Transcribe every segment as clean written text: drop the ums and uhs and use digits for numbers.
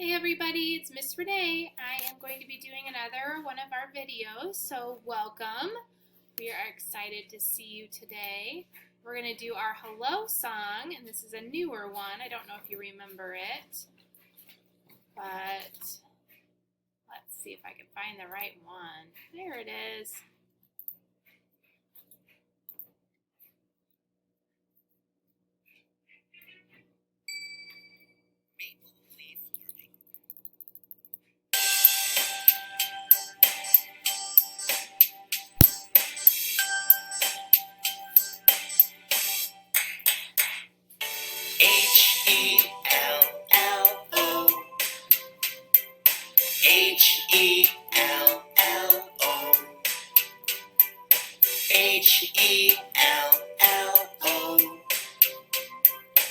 Hey everybody, it's Miss Renee. I am going to be doing another one of our videos, so welcome. We are excited to see you today. We're going to do our hello song, and this is a newer one. I don't know if you remember it, but let's see if I can find the right one. There it is. H-E-L-L-O, H-E-L-L-O, H-E-L-L-O.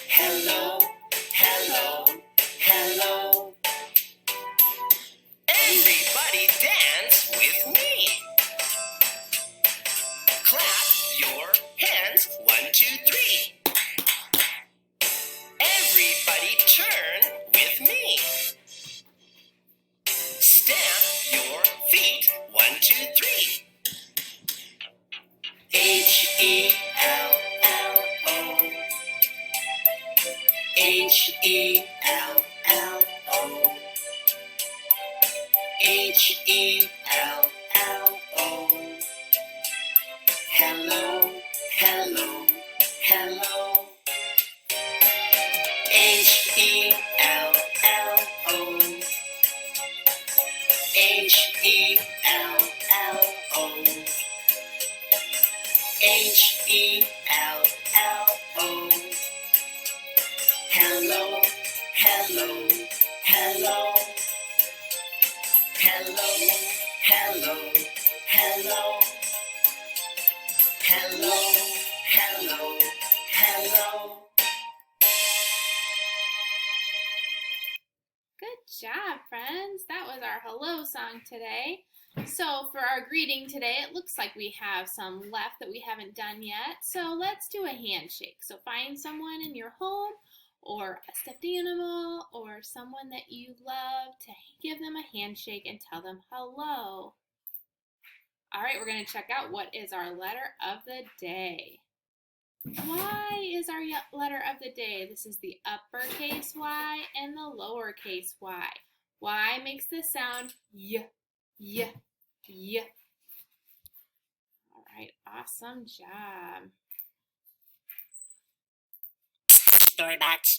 Hello, hello, hello. Everybody dance with me. Clap your hands, 1, 2, 3. Everybody turn with me. Stamp your feet, 1, 2, 3. H-E-L-L-O, H-E-L-L-O, H-E-L-L-O. Hello, hello, hello. H-E-L-L-O, H-E-L-L-O, H-E-L-L-O. Hello, hello, hello. Hello, hello, hello. Hello, hello, hello. Good job, friends. That was our hello song today. So for our greeting today, it looks like we have some left that we haven't done yet. So let's do a handshake. So find someone in your home or a stuffed animal or someone that you love to give them a handshake and tell them hello. All right, we're going to check out what is our letter of the day. Y is our letter of the day. This is the uppercase Y and the lowercase y. Y makes the sound y, y, y. All right, awesome job. Storybox.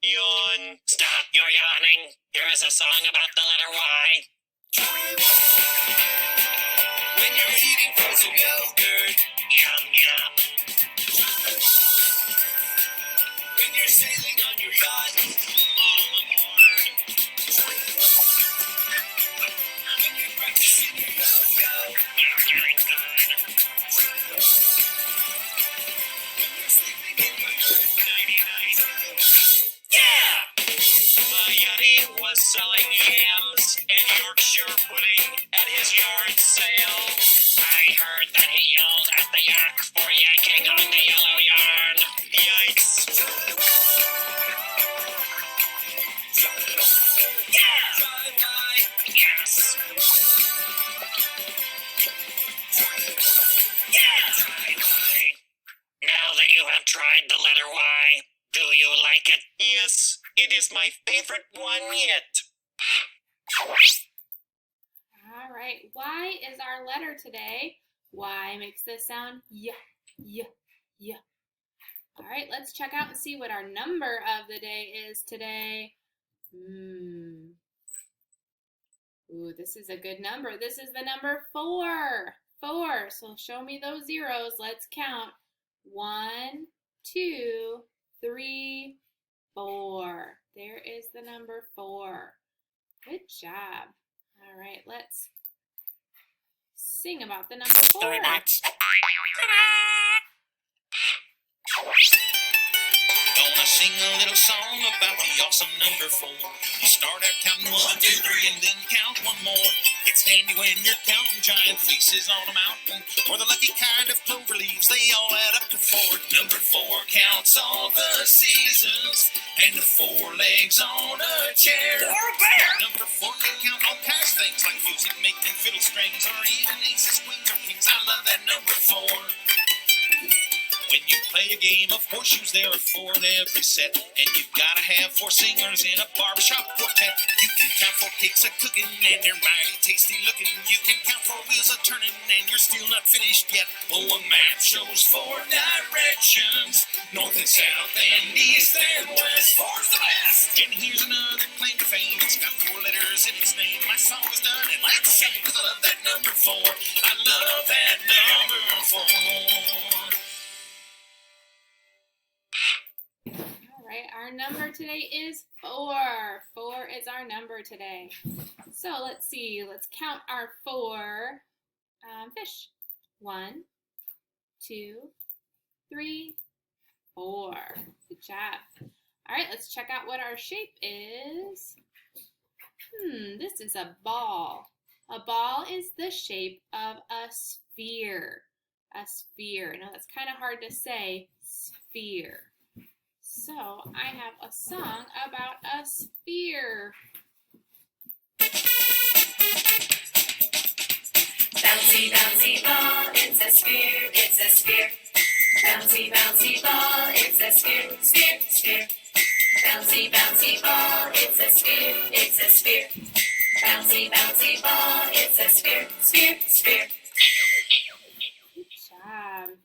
Yawn. Stop your yawning. Here is a song about the letter Y. When you're eating frozen yogurt, yum yum. When you're sailing on your yacht, all aboard. When you're practicing your yo-yo, you're very good. When you're sleeping in your nighty-night. Yeah! My yachty was selling yams and Yorkshire pudding at his yard sale. I heard that he yelled at the yak for yanking on the yellow yarn. Yikes! Yeah! Yes! Yeah! Now that you have tried the letter Y, do you like it? Yes, it is my favorite one yet. All right, Y is our letter today. Y makes the sound y, y, y. All right, let's check out and see what our number of the day is today. Ooh, this is a good number. This is the number 4. 4. So show me those zeros. Let's count. 1, 2, 3, 4. There is the number 4. Good job. All right, let's sing about the number 4. Storybox. Gonna sing a little song about the awesome number 4. You start out counting 1, 2, 3, and then count one more. It's handy when you're counting giant faces on a mountain, or the lucky kind of clover leaves, they all add up to 4. Number 4 counts all the seasons, and the 4 legs on a chair. Or a bear! Number 4 can count all kinds of things, like music making fiddle strings, or even aces, queens, or kings. I love that number 4. When you play a game of horseshoes, there are 4 in every set, and you've got to have 4 singers in a barbershop quartet. You can count 4 cakes a cooking, and they're mighty tasty looking. You can count 4 wheels a turning, and you're still not finished yet. Oh, a map shows 4 directions, north and south and east and west. 4's the best. And here's another claim to fame. It's got 4 letters in its name. My song is done, and that's a shame, 'cause I love that number 4. I love that number 4. All right, our number today is 4. 4 is our number today. So let's see. Let's count our 4 fish. 1, 2, 3, 4. Good job. All right, let's check out what our shape is. This is a ball. A ball is the shape of a sphere. A sphere. Now that's kind of hard to say, sphere. So I have a song about a sphere. Bouncy, bouncy ball, it's a sphere, it's a sphere. Bouncy, bouncy ball, it's a sphere, sphere, sphere. Bouncy, bouncy ball, it's a sphere, it's a sphere. Bouncy, bouncy ball, it's a sphere, sphere, sphere. Good job.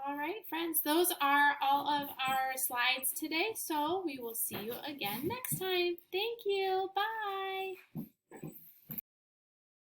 All right, friends, those are all of our slides today, so we will see you again next time. Thank you. Bye.